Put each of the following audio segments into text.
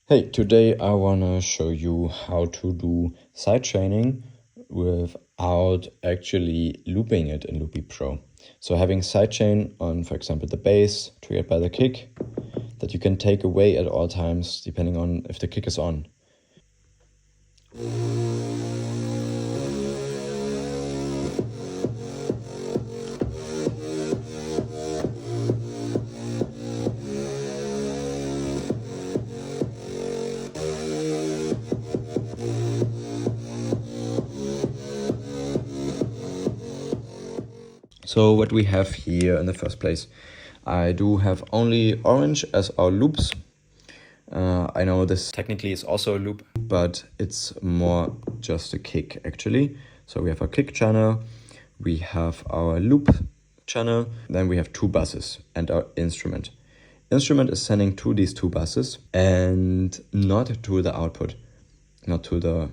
Hey, today I wanna show you how to do sidechaining without actually looping it in Loopy Pro. So having sidechain on, for example, the bass triggered by the kick that you can take away at all times depending on if the kick is on. So what we have here in the first place, I do have only orange as our loops. I know this technically is also a loop, but it's more just a kick actually. So we have a kick channel, we have our loop channel, then we have two buses and our instrument. Instrument is sending to these two buses and not to the output, not to the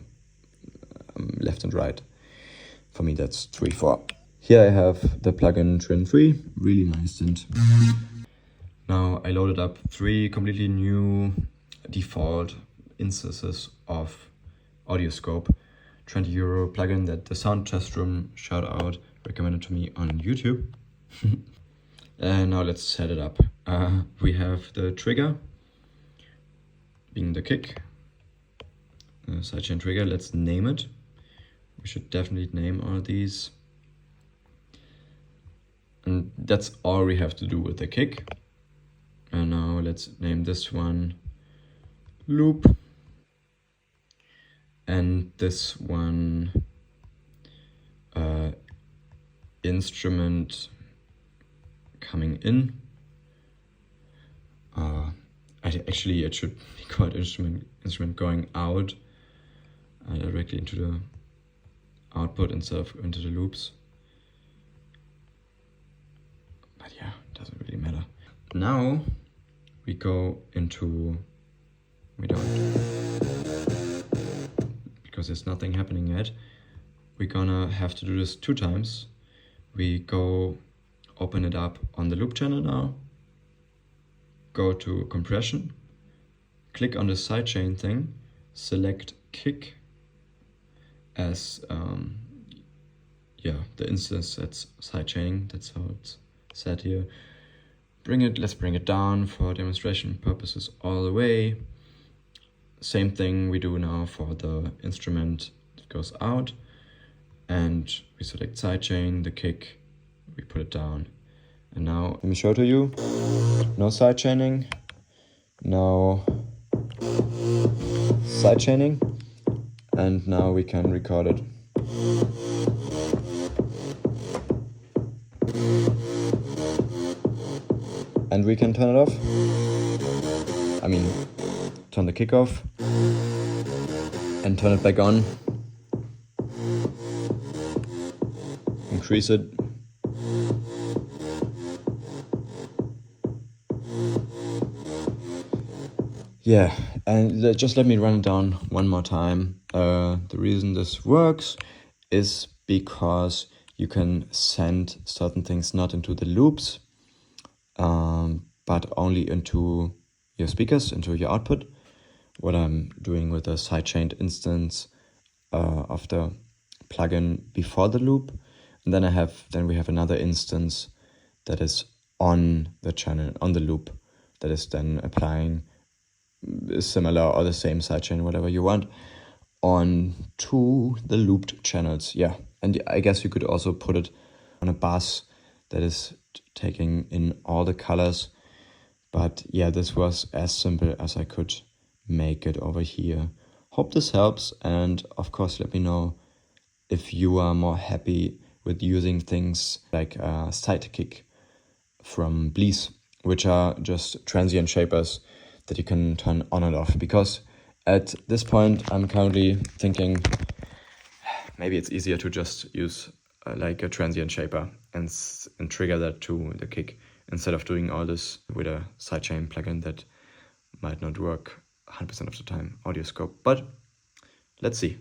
left and right. For me that's 3/4. Here I have the plugin Trin 3, really nice synth. Now I loaded up 3 completely new default instances of AudioScope, €20 plugin that the Sound Test Room shout out recommended to me on YouTube. And now let's set it up. We have the trigger being the kick, sidechain trigger. Let's name it. We should definitely name all these. And that's all we have to do with the kick. And now let's name this one loop. And this one instrument coming in. Actually, it should be called instrument going out directly into the output instead of into the loops. But yeah, doesn't really matter. Now we go into, we don't, because there's nothing happening yet. We're gonna have to do this 2 times. We go open it up on the loop channel now, go to compression, click on the sidechain thing, select kick as the instance that's sidechaining, that's how it's set here. Let's bring it down for demonstration purposes all the way. Same thing we do now for the instrument that goes out, and we select sidechain, the kick, we put it down. And now let me show to you, no sidechaining, now sidechaining, and now we can record it. And we can turn it off. I mean, turn the kick off and turn it back on. Increase it. Yeah, and just let me run it down one more time. The reason this works is because you can send certain things not into the loops, but only into your speakers, into your output. What I'm doing with the sidechained instance of the plugin before the loop, and then we have another instance that is on the channel, on the loop, that is then applying similar or the same sidechain, whatever you want, on to the looped channels. Yeah, and I guess you could also put it on a bus that is taking in all the colors. But yeah, this was as simple as I could make it over here. Hope this helps, and of course let me know if you are more happy with using things like Sidekick from Bleeze, which are just transient shapers that you can turn on and off. Because at this point I'm currently thinking maybe it's easier to just use like a transient shaper and trigger that to the kick instead of doing all this with a sidechain plugin that might not work 100% of the time, AudioScope. But let's see.